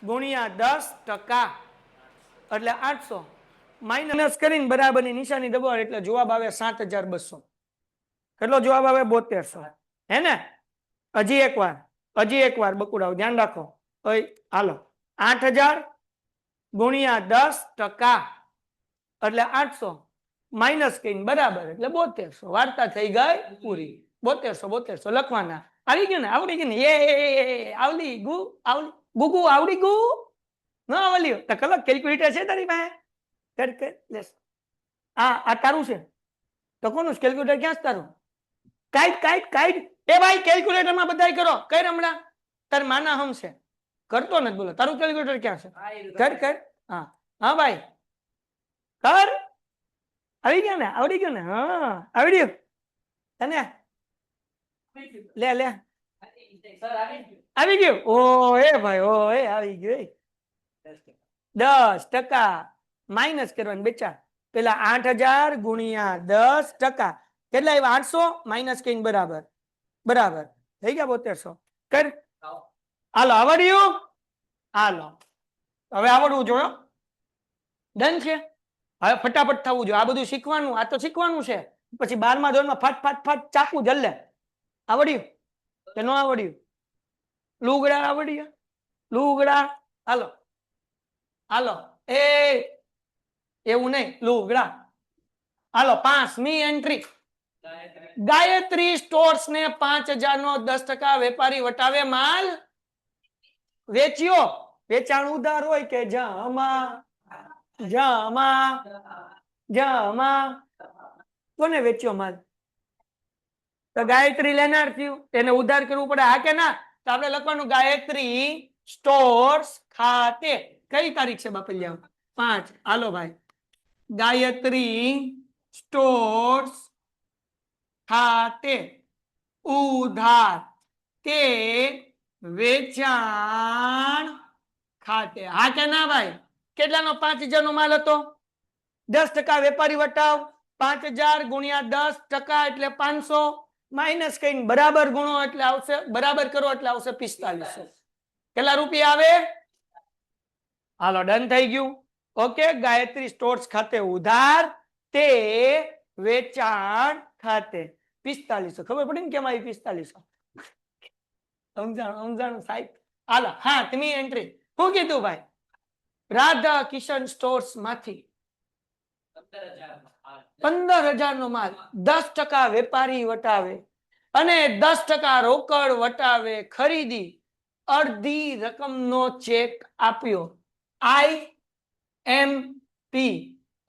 ગુણ્યા 10% એટલે 800 માઇનસ કરીને બરાબરની નિશાની દબાવો એટલે જવાબ આવે 7,200. કેટલો જવાબ આવે? 7200. હે ને? હજી એકવાર બકુડાઓ ધ્યાન રાખો. હાલો, 8,000 ગુણ્યા 10% એટલે 800 માઇનસ કરીને બરાબર એટલે 7200. વાર્તા થઈ ગઈ પૂરી. 7200 લખવાના. આવી ગયું ને? આવડી ગયું ને? આવડી ગુગુ આવડી ગુ ન આવડ્યું તો કલક કેલ્ક્યુલેટર છે તારી પાસે? કર લેસ. આ તારું છે તો કોનું કેલ્ક્યુલેટર? ક્યાં છે તારું? કાઈટ. એ ભાઈ કેલ્ક્યુલેટરમાં બધાય કરો. કઈ રમડા તાર માના હમ છે? કરતો નથી. બોલો તારું કેલ્ક્યુલેટર ક્યાં છે? કર. હા ભાઈ કર. આવી ગયા ને? આવડી ગયું ને? હા આવડ્યું તને? લે આવી ગયું. ઓ એ ભાઈ, ઓ એ આવી ગયું. 10% માઇનસ કરવાનું બેચા. પેલા 8,000 ગુણ્યા 10% કેટલા આવ્યા? 800 માઇનસ કરીને બરાબર થઈ ગયા 7200. કર. હાલો આવડ્યું? હાલો હવે આવડવું જોઈએ. ડન છે. હવે ફટાફટ થવું જોઈએ. આ બધું શીખવાનું. આ તો શીખવાનું છે. પછી 12મા ધોરણમાં ફટ ચાકુ જલ્લે. આવડ્યું કે ન આવડ્યું? લુગડા આવડ્યું? લુગડા. હાલો એવું નહીં, લુગડા. હાલો 5મી એન્ટ્રી. ગાયત્રી સ્ટોર્સ ને 5,000 નો 10% વેપારી વટાવે માલ વેચ્યો. વેચાણ ઉધાર હોય કે જમા કોને વેચ્યો માલ? તો ગાયત્રી લેનાર થયું, તેને ઉધાર કરવું પડે. હા કે ના? તો આપણે લખવાનું ગાયત્રી સ્ટોર્સ ખાતે. કઈ તારીખ છે બાપલિયા? 5. હાલો ભાઈ, ગાયત્રી સ્ટોર્સ ખાતે ઉધાર કે વેચાણ ખાતે. હા કે ના ભાઈ? કેટલાનો? 5,000 નો માલ હતો. 10% વેપારી વટાવ. 5,000 ગુણ્યા 10% એટલે 500 માઇનસ કરીને બરાબર ગુણો એટલે આવશે, બરાબર કરો એટલે આવશે 4500. કેટલા રૂપિયા આવે? હાલો ડન થઈ ગયું. ઓકે, ગાયત્રી સ્ટોર્સ ખાતે ઉધાર તે વેચાણ ખાતે 4500. ખબર પડી ને કેમ આવી 4500? સમજાણું સાહેબ. હાલો 7મી એન્ટ્રી. શું કીધું ભાઈ? રાધા કિશન સ્ટોર્સ માંથી 15,000 નો માલ 10% વેપારી વટાવે અને 10% રોકડ વટાવે ખરીદી અડધી રકમનો ચેક આપ્યો. IMP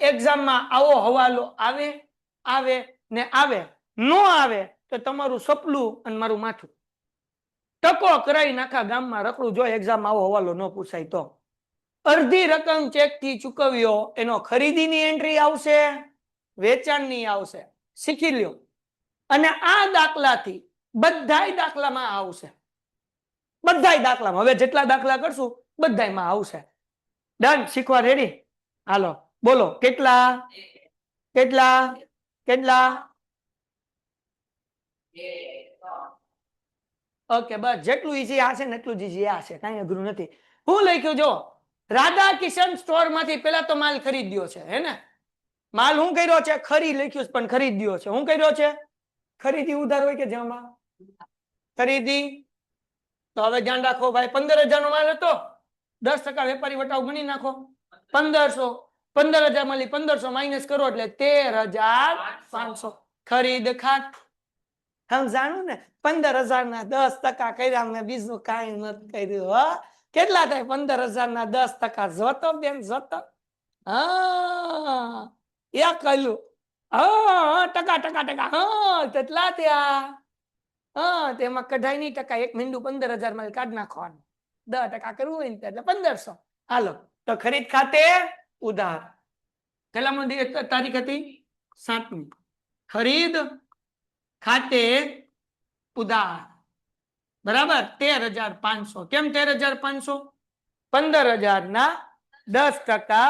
એક્ઝામમાં આવો હવાલો આવે ને આવે, નો આવે તો તમારું સપલું અને મારું માથું ટકો કરાઈ નાખા ગામમાં રખડું. જો એક્ઝામ આવો હવાલો ન પૂછાય તો અડધી રકમ ચેક થી ચૂકવ્યો એનો ખરીદીની એન્ટ્રી આવશે, વેચાણની આવશે. શીખી લ્યો. અને આ દાખલાથી બધાય દાખલામાં આવશે, બધાય દાખલામાં. હવે જેટલા દાખલા કરશું બધાયમાં આવશે. ડન? શીખવા રેડી? હાલો બોલો. કેટલા કેટલા કેટલા? ઓકે બસ. જેટલું ઈઝી આ છે ને એટલું જ ઈઝી આ છે, કઈ અઘરું નથી. હું લખ્યું જો, રાધા કિશન સ્ટોર માંથી પેલા તો માલ ખરીદ્યો છે, હે ને? માલ હું કર્યો છે? ખરી લખ્યું છે પણ ખરીદ્યો છે. હું કર્યો છે? ખરીદી ઉધાર હોય કે જેમાં ખરીદી. તો હવે ધ્યાન રાખો ભાઈ, 15,000 નો માલ હતો, 10% વેપારી વટાવ ગણી નાખો. 1500, 15,000 માંથી 1500 માઇનસ કરો એટલે 13,500. ખરીદ ખાત. સમજાણું ને? 15,000 ના 10% કર્યા, મેં બીજું કઈ નથી કર્યું. કેટલા થાય 15,000 ના 10%? જોતો બેન જોતો. હા એક કલું. હા ટકા ટકા ટકા. હા કેટલા થયા? હા તેમાં કઢાઈ ની ટકા. એક મીંડું 15,000 માં કાઢ નાખવાનું. 10% કરવું હોય ને એટલે 1500. હાલો તો ખરીદ ખાતે ઉધાર. કેટલા તારીખ હતી? 7મી. ખરીદ ખાતે ઉધાર બરાબર 13,500. કેમ 13,500? 15,000 ના 10%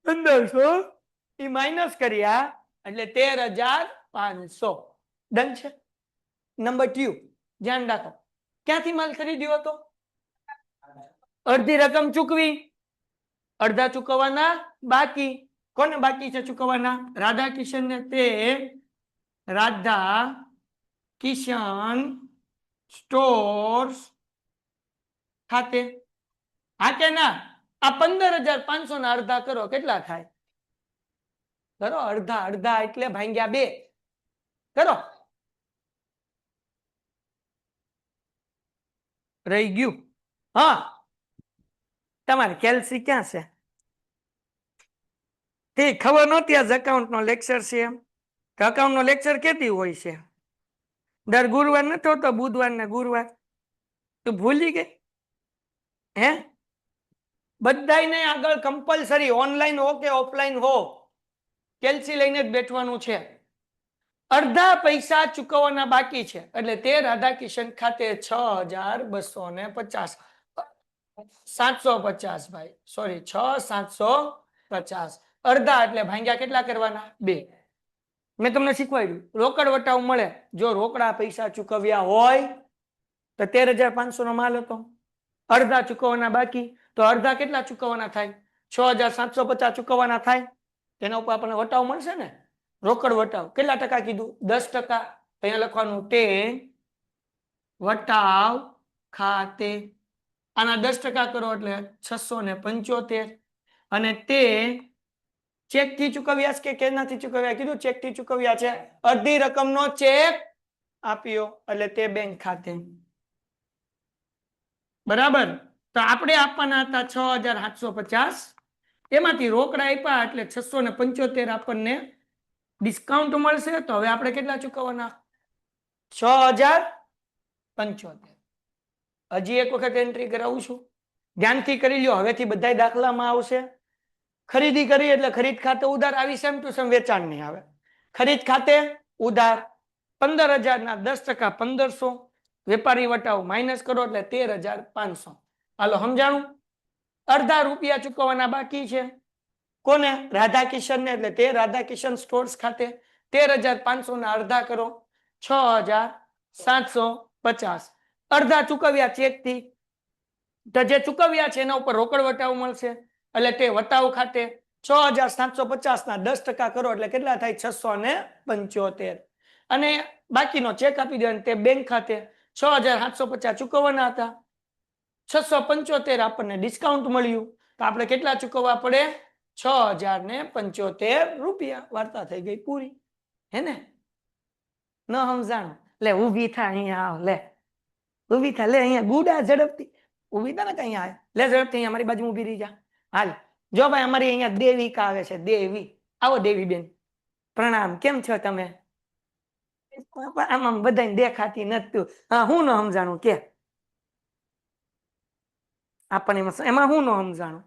1500 એ માઇનસ કર્યા એટલે 13,500. ડન છે? નંબર 2 ધ્યાન રાખો. ક્યાંથી માલ ખરીદ્યો હતો? અડધી રકમ ચૂકવી, અડધા ચૂકવવાના બાકી. કોને બાકી છે ચૂકવવાના? રાધા કિશન ને. તે રાધા કિશન સ્ટોર્સ ખાતે. હા કે ના? આ 15,500 ના અડધા કરો, કેટલા થાય? કરો અડધા. અડધા એટલે ભાંગ્યા 2 કરો. રહી ગયું? હા તમારે કેલ્સી ક્યાં છે? તે ખબર નહોતી આજ અકાઉન્ટ નો લેક્ચર છે એમ? અકાઉન્ટ નો લેક્ચર કેતી હોય છે? દર ગુરુવાર નથી હોતો? બુધવાર ને ગુરુવાર. તું ભૂલી ગઈ? હે? બધાને આગળ કમ્પલસરી ઓનલાઈન હો કે ઓફલાઈન હો, કેલ્સી લઈને જ બેઠવાનું છે. અડધા પૈસા ચૂકવવાના બાકી છે એટલે તે રાધા કિશન ખાતે 6,250. 750 ભાઈ, સોરી 6,750. અડધા એટલે ભાંગ્યા કેટલા કરવાના? 2. મેં તમને શીખવાડ્યું રોકડ વટાવ મળે. જો રોકડા પૈસા ચૂકવ્યા હોય તો 13,500 નો માલ હતો, અડધા ચૂકવવાના બાકી, તો અડધા કેટલા ચૂકવવાના થાય? 6,750 ચૂકવવાના થાય. તેના ઉપર આપણને વટાવ મળશે ને, રોકડ વટાવ. કેટલા ટકા કીધું? 10%. અહીંયા લખવાનું તે વટાવ ખાતે. આના 10% કરો એટલે 675. અને તે ચેક થી ચૂકવ્યા કે કેનાથી ચૂકવ્યા? કીધું ચેક થી ચૂકવ્યા છે. અડધી રકમનો ચેક આપ્યો એટલે તે બેંક ખાતે. બરાબર? તો આપણે આપવાના હતા 6,750. એમાંથી રોકડા આપ્યા એટલે 675 આપણને ડિસ્કાઉન્ટ મળશે. તો હવે આપણે કેટલા ચૂકવવાના? 6,075. હજી એક વખત એન્ટ્રી કરાવું છું, ધ્યાનથી કરી લ્યો. હવેથી બધા દાખલામાં આવશે. ખરીદી કરી એટલે ખરીદ ખાતે ઉધાર આવી, સેમ ટુ સેમ વેચાણ નહીં આવે. ખરીદ ખાતે ઉધાર 15,000 ના 10% 1500. વેપારી વટાવ માઇનસ કરો એટલે 13,500. હાલો સમજાણું? અડધા રૂપિયા ચૂકવવાના બાકી છે. કોને? રાધા કિશન ને. એટલે તે રાધા કિશન સ્ટોર્સ ખાતે 13,500 ના અડધા કરો 6,750. અડધા ચૂકવ્યા ચેક થી, તો જે ચૂકવ્યા છે એના ઉપર રોકડ વટાવ મળશે એટલે તે વટાવ ખાતે 6,750 ના 10% કરો એટલે કેટલા થાય? 675. અને બાકીનો ચેક આપી દો તે બેંક ખાતે 6,750 ચૂકવવાના હતા, 675 આપણને ડિસ્કાઉન્ટ મળ્યું. તો આપણે કેટલા ચૂકવવા પડે? 6,075 રૂપિયા. વાર્તા થઈ ગઈ પૂરી. હે ને? ન સમજાણું? લે ઊભી થા, અહીંયા આવ. લે ઊભી થા. લે અહીંયા ગુડા ઝડપથી ઊભી થા ને. કઈ આવે લે ઝડપથી અહીંયા મારી બાજુ ઊભી રહી જા. હાલ જો ભાઈ અમારી અહીંયા દેવિકા આવે છે. દેવી, આવો દેવી બેન. પ્રણામ. કેમ છો તમે? આમાં બધાને દેખાતી નથી. હા, હું ન સમજાણું કે આપણને એમાં હું ન સમજાણું?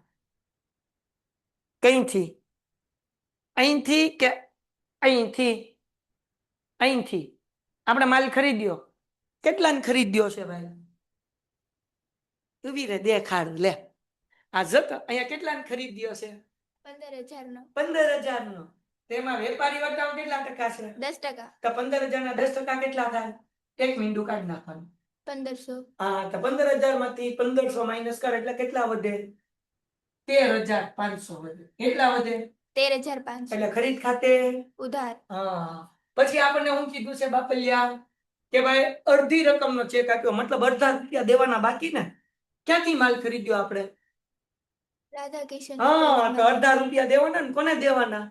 કઈથી? અહીંથી કે અહીંથી? અહીંથી આપણે માલ ખરીદ્યો. કેટલાને ખરીદ્યો છે ભાઈ? ઉભી રે, દેખાડ લે. આ જત અહીંયા કેટલાને ખરીદ્યો છે? 15,000 નો. 15,000 નો. તેમાં વેપારી વટાવ કેટલા ટકા છે? 10%. તો 15,000 ના 10% કેટલા થાય? 1 મિનિટ કાઢી નાખવાનું. 1500. હા, તો 15,000 માંથી 1500 માઈનસ કર એટલે કેટલા વધે? 13,500 વધે. કેટલા વધે? 13,500. એટલે ખરીદ ખાતે ઉધાર. હા. પછી આપણને શું કીધું છે બાપલિયા કે ભાઈ અડધી રકમનો ચેક આપ્યો, મતલબ અડધા રૂપિયા દેવાના બાકી ને. ક્યાંથી માલ ખરીદ્યો આપણે? રાધા કિશન. હા, તો અડધા રૂપિયા દેવાના ને કોને દેવાના?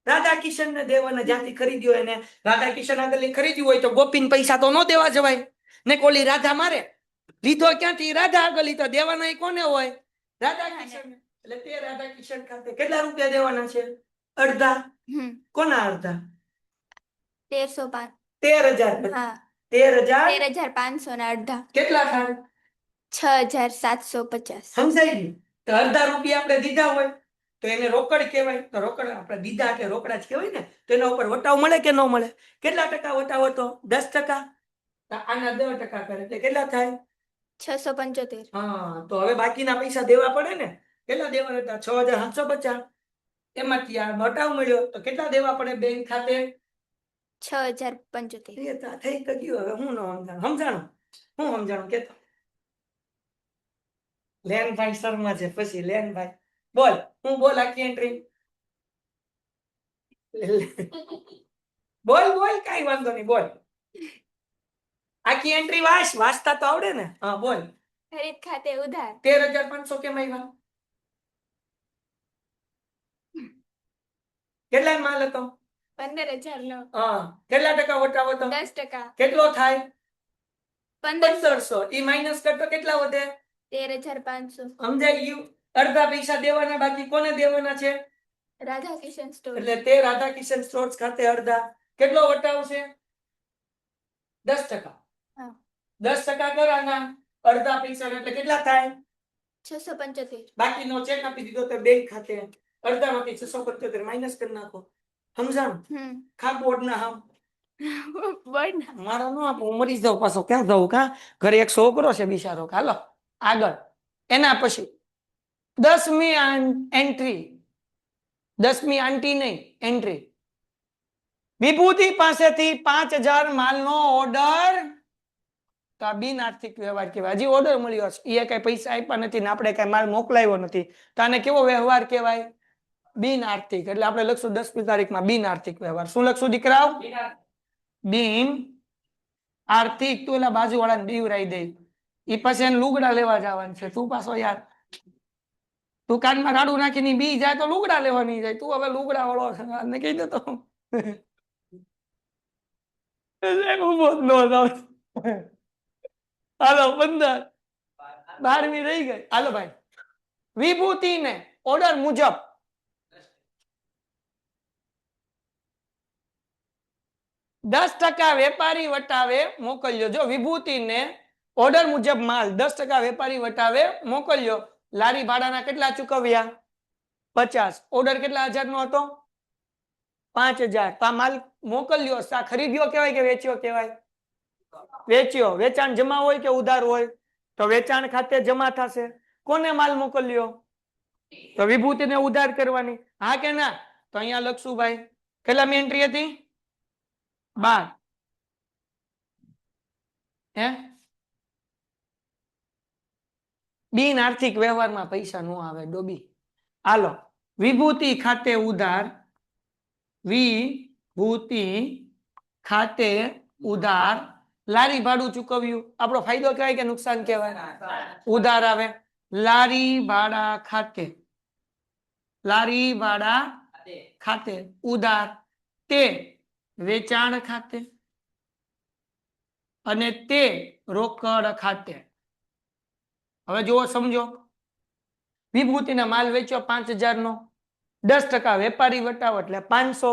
રાધા કિશન ને દેવાના. જ્યાંથી ખરીદ્યો એને રાધા કિશન આગળ ખરીદ્યું હોય તો ગોપીને પૈસા તો ન દેવા જવાય ને. કોલી રાધા મારે લીધો ક્યાંથી? રાધા આગળ તો દેવાના કોને હોય? રાધા કિશન. એટલે તે રાધા કિશન ખાતે કેટલા રૂપિયા દેવાના છે? અડધા. કોના અડધા? 1305. 13,000. હા, 13,000. 13,500 ના અડધા કેટલા થાય? 6,750. સમજાય ગયું? તો અડધા રૂપિયા આપણે દીધા હોય તો એને રોકડ કહેવાય. તો રોકડ આપણે દીધા એટલે રોકડા જ કહેવાય ને. તો એના ઉપર વટાવ મળે કે ન મળે? કેટલા ટકા વટાવ હતો? 10%. આના 10% કરે એટલે કેટલા થાય? 675. હા, તો હવે બાકીના પૈસા દેવા પડે ને. કેટલા દેવાના હતા? 6,750. એમાંથી આ વટાવ મળ્યો તો કેટલા દેવા પડે બેંક ખાતે? 6,075. એ તો થઈ તો ગયું. હવે હું ન સમજાણું? હું સમજાણું કેતો? લેનભાઈ શર્મા છે. પછી લેનભાઈ બોલ. હું બોલ આખી એન્ટ્રી બોલ બોલ, કઈ વાંધો નહીં, બોલ. આખી એન્ટ્રી વાંચતા તો આવડે ને. હા, બોલ. ખરીદ ખાતે ઉધાર. 13,500 કેમ આવ્યા? કેટલા માલ હતો? 15,000 નો. હા, કેટલા ટકા વટાવ હતો? 10%. કેટલો થાય? 1500. 1500. ઈ માઇનસ કરતો કેટલા વધે? 13,500. સમજાઈ ગયું? અડધા પૈસા દેવાના, બાકી કોને દેવાના છે? રાધા કિશન સ્ટોર. એટલે તે રાધા કિશન સ્ટોર્સ ખાતે અડધા. કેટલો વટાવ છે? 10%. હા. 10% કરાના અડધા પૈસા એટલે કેટલા થાય? 675. બાકીનો ચેક આપી દીધો તો બેંક ખાતે. અડધામાંથી 675 માઇનસ કરી નાખો. સમજાણું? ખા બોર્ડ ના હામ. મારો નો આપો, મરી જાવ પાછો. ક્યાં જવું? કા ઘરે એક છોકરો છે બિચારો. હાલો આગળ. એના પછી 10મી એન્ટ્રી. 10મી આંટી નહીં, એન્ટ્રી. વિભૂતિ પાસેથી 5,000 માલનો ઓર્ડર. તો આ બિન આર્થિક વ્યવહાર કહેવાય. હજી ઓર્ડર મળ્યો છે, એ કઈ પૈસા આપ્યા નથી ને આપણે કઈ માલ મોકલાવ્યો નથી, તો આને કેવો વ્યવહાર કહેવાય? બિન આર્થિક. એટલે આપણે લખશું 10મી તારીખમાં બિન આર્થિક વ્યવહાર. શું લખશું દીકરાઓ? બિન આર્થિક. તું એલા બાજુ વાળાને બીવરાઈ દે. એ પછી એને લુગડા લેવા જવાનું છે. તું પાછો યાર દુકાનમાં રાડું નાખીને બી જાય તો લુગડા લેવાની જાય. તું હવે લુગડા વાળો છે કહી દેતો. હાલો 15. 12મી રહી ગઈ. હાલો ભાઈ. વિભૂતિને ઓર્ડર મુજબ %10 વેપારી વટાવે મોકલ્યો. જો વિભૂતિને ઓર્ડર મુજબ માલ 10% વેપારી વટાવે મોકલ્યો. લારી ભાડાના કેટલા ચૂકવ્યા? 50. ઓર્ડર કેટલા હજારનો હતો? 5,000. તો આ માલ મોકલ્યો, આ ખરીદ્યો કેવાય કે વેચ્યો કહેવાય? વેચ્યો. વેચાણ જમા હોય કે ઉધાર હોય? તો વેચાણ ખાતે જમા થશે. કોને માલ મોકલ્યો? તો વિભૂતિને ઉધાર કરવાની. હા કે ના? તો અહીંયા લખશું ભાઈ. કેટલામી એન્ટ્રી હતી? 12. હે? બિન આર્થિક વ્યવહારમાં પૈસા નો આવે ડોબી. હાલો. વિભૂતિ ખાતે ઉધાર. વિભૂતિ ખાતે ઉધાર લારી ભાડું ચૂકવ્યું. આપણો ફાયદો કહેવાય કે નુકસાન કહેવાય? ઉધાર આવે. લારી ભાડા ખાતે. લારી ભાડા ખાતે ઉધાર. તે વેચાણ ખાતે અને તે રોકડ ખાતે. હવે જુઓ, સમજો. વિભૂતિના માલ વેચ્યો 5,000 નો. 10% વેપારી વટાવ એટલે 500.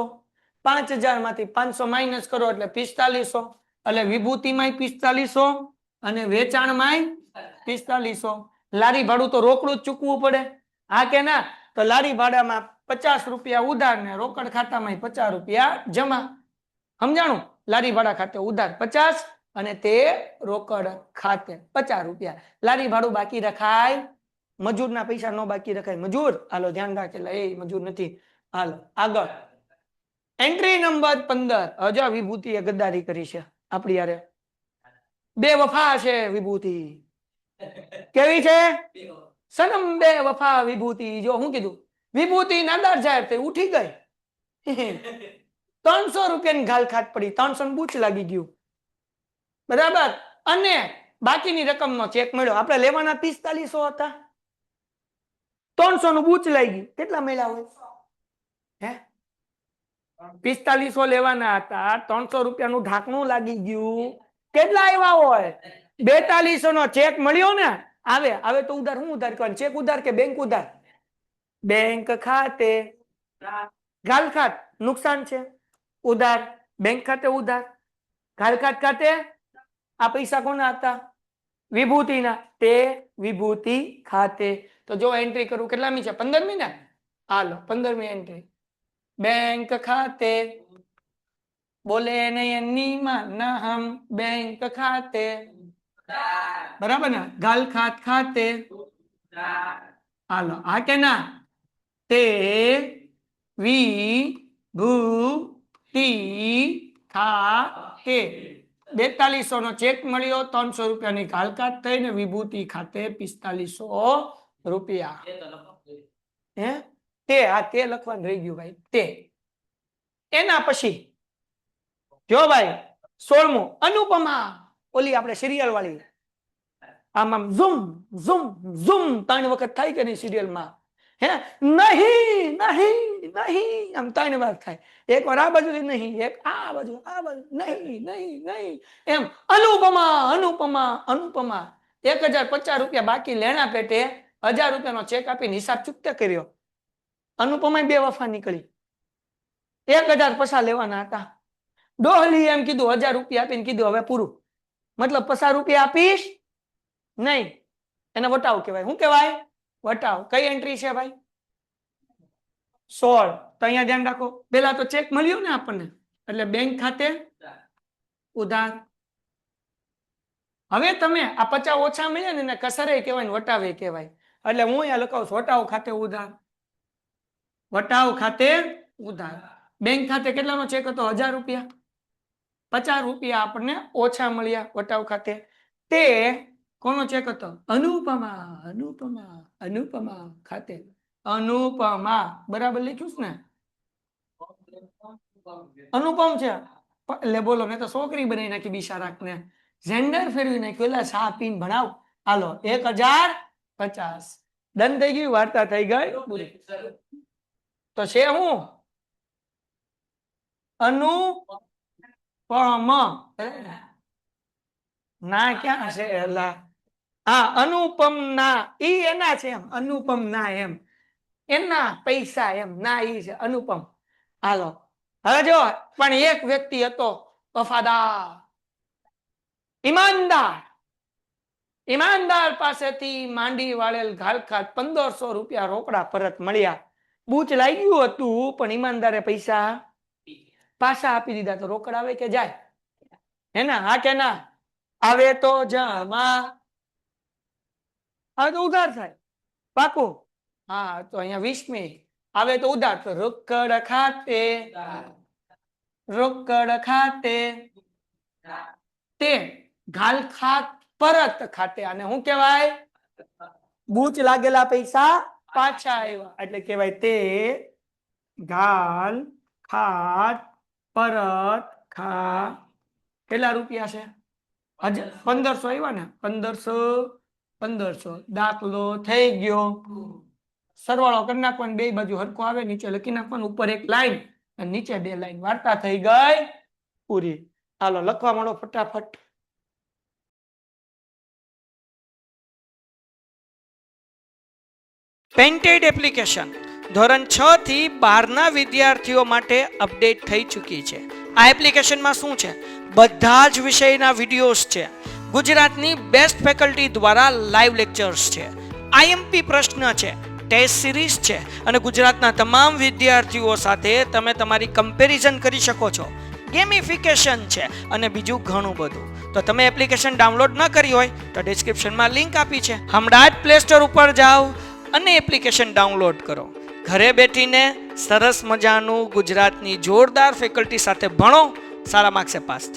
5000 માંથી 500 માઇનસ કરો એટલે 4500, એટલે વિભૂતિમાં 4500 અને વેચાણમાં 4500. લારી ભાડું તો રોકડું જ ચૂકવું પડે, હા કે ના? તો લારી ભાડામાં 50 રૂપિયા ઉધાર ને રોકડ ખાતામાં 50 રૂપિયા જમા. સમજાણું? લારી ભાડા ખાતે ઉધાર 50 અને તે રોકડ ખાતે 50 રૂપિયા. લારી ભાડું બાકી રખાય, મજૂરના પૈસા નો બાકી રખાય. મજૂર હાલો ધ્યાન રાખેલા, એ મજૂર નથી. હાલો આગળ એન્ટ્રી નંબર 15. હજો વિભૂતિએ ગદ્દારી કરી છે આપણી યારે. બે વફા છે વિભૂતિ. કેવી છે? સનમ બે વફા વિભૂતિ. જો હું કીધું, વિભૂતિ નાદાર સાહેબ તે ઉઠી ગઈ. 300 રૂપિયાની ઘાલ ખાટ પડી, 300 બૂચ લાગી ગયું, બરાબર. અને બાકીની રકમનો ચેક મળ્યો. આપણે લેવાના 4500 હતા, 300 નું બૂચ લાગી ગયું. કેટલા મળ્યા હોય? હે 4500 લેવાના હતા, 300 રૂપિયાનું ઢાંકણું લાગી ગયું. કેટલા આવ્યા હોય? 4200 નો ચેક મળ્યો ને. આવે તો ઉધાર. હું ઉધાર કરવાનું? ચેક ઉધાર કે બેંક ઉધાર? બેંક ખાતે ઘાલ ખાત નુકસાન છે, ઉધાર. બેંક ખાતે ઉધાર, ઘાલ ખાત ખાતે. આ પૈસા કોના હતા? વિભૂતિના. તે વિભૂતિ ખાતે. તો જો એન્ટ્રી કરું, કેટલામી છે? 15મી ને. હાલો 15મી એન્ટ્રી. બેંક ખાતે બોલે નહીં નીમાં ના હમ બેંક ખાતે, બરાબર ને. ગાલ ખાત ખાતે. હાલો આ કે ના? તે વિભૂતિ ખાતે 4200 નો ચેક મળ્યો, 300 રૂપિયાની ગાલ ખાત થઈને વિભૂતિ ખાતે 4500 રૂપિયા. હે તે આ તે લખવાનું રહી ગયું ભાઈ. તે એના પછી જો ભાઈ 16મું અનુપમા. ઓલી આપણે સિરિયલ વાળી, આમ આમ ઝૂમ ઝૂમ ઝૂમ 3 વખત થાય કે નહીં સિરિયલમાં? હે નહીં નહીં નહીં આમ 3 વાર થાય. એક વાર આ બાજુ નહીં, એક આ બાજુ નહીં નહીં નહીં એમ. અનુપમા અનુપમા અનુપમા. 1050 રૂપિયા બાકી લેણા પેટે 1000 રૂપિયાનો ચેક આપીને હિસાબ ચૂકતે કર્યો. અનુપમા બે વફા નીકળી. 1000 પૈસા લેવાના હતા. ડોહલી એમ કીધું 1000 રૂપિયા આપીને કીધું હવે પૂરું. મતલબ 50 રૂપિયા આપીશ નહીં. એને વટાવ કહેવાય. શું કહેવાય? વટાવ. કઈ એન્ટ્રી છે ભાઈ? 16. તો અહીંયા ધ્યાન રાખો, પેલા તો ચેક મળ્યો ને આપણને, એટલે બેંક ખાતે ઉધાર. હવે તમે આ 50 ઓછા મળ્યા ને એને કસરે કહેવાય ને વટાવે કહેવાય. એટલે હું અહીંયા લખાવું છું વટાવ ખાતે ઉધાર. વટાવ ખાતે ઉધાર. બેંક ખાતે કેટલાનો ચેક હતો? 1000 રૂપિયા. 50 રૂપિયા આપણને ઓછા મળ્યા વટાવ ખાતે. તે કોનો ચેક હતો? અનુપમા અનુપમા અનુપમા ખાતે. અનુપમા બરાબર લખ્યું છે ને? અનુપમ છે એટલે બોલો, મેં તો છોકરી બનાવી નાખી બિચારાને. જેન્ડર ફેરવી નાખ્યું. એટલે સા પીન ભણાવ. હાલો 1050 ડન થઈ ગયું. વાર્તા થઈ ગઈ પૂરી. તો છે હું અનુપમ ના ક્યાં છે? એલા હા અનુપમ ના ઈ એના છે એમ. અનુપમ ના એમ એના પૈસા એમ. ના ઈ છે અનુપમ. હાલો હવે જો પણ એક વ્યક્તિ હતો વફાદાર, ઈમાનદાર. ઈમાનદાર પાસેથી માંડી વાળેલ ઘાલ ખાત 1500 રૂપિયા રોકડા પરત મળ્યા. બૂચ લાગ્યું હતું પણ ઈમાનદારે પૈસા પાછા આપી દીધા. તો રોકડ આવે કે જાય? હે ના? હા કે ના? આવે તો જમા, આવે તો ઉધાર થાય. પાકું? હા તો અહીંયા 20મી આવે તો ઉધાર. તો રોકડ ખાતે રોકડ ખાતે તે ઘાલ ખાત પરત ખાતે. અને શું કહેવાય? બૂચ લાગેલા પૈસા પાછા આવ્યા એટલે કહેવાય તે ઘાલ ખાત પરત ખા. કેટલા રૂપિયા છે? 1500 આવ્યા ને. 1500 દાખલો થઈ ગયો. સરવાળો કરી નાખવાનો, બે બાજુ હરખો આવે. નીચે લખી નાખવાનું, ઉપર એક લાઈન અને નીચે 2 લાઈન. વાર્તા થઈ ગઈ પૂરી. હાલો લખવા માંડો ફટાફટ. પેન્ટેડ એપ્લિકેશન ધોરણ 6 થી 12ના વિદ્યાર્થીઓ માટે અપડેટ થઈ ચૂકી છે. આ એપ્લિકેશનમાં શું છે? બધા જ વિષયના વિડીયોઝ છે. ગુજરાતની બેસ્ટ ફેકલ્ટી દ્વારા લાઈવ લેક્ચર્સ છે, આઈએમપી પ્રશ્ન છે, ટેસ્ટ સિરીઝ છે અને ગુજરાતના તમામ વિદ્યાર્થીઓ સાથે તમે તમારી કમ્પેરિઝન કરી શકો છો. ગેમિફિકેશન છે અને બીજું ઘણું બધું. તો તમે એપ્લિકેશન ડાઉનલોડ ન કરી હોય તો ડિસ્ક્રિપ્શનમાં લિંક આપી છે. હમણાં જ પ્લે સ્ટોર ઉપર જાઓ અને એપ્લિકેશન ડાઉનલોડ કરો. ઘરે બેઠીને સરસ મજાનું ગુજરાતની જોરદાર ફેકલ્ટી સાથે ભણો, સારા માર્ક્સે પાસ થાઓ.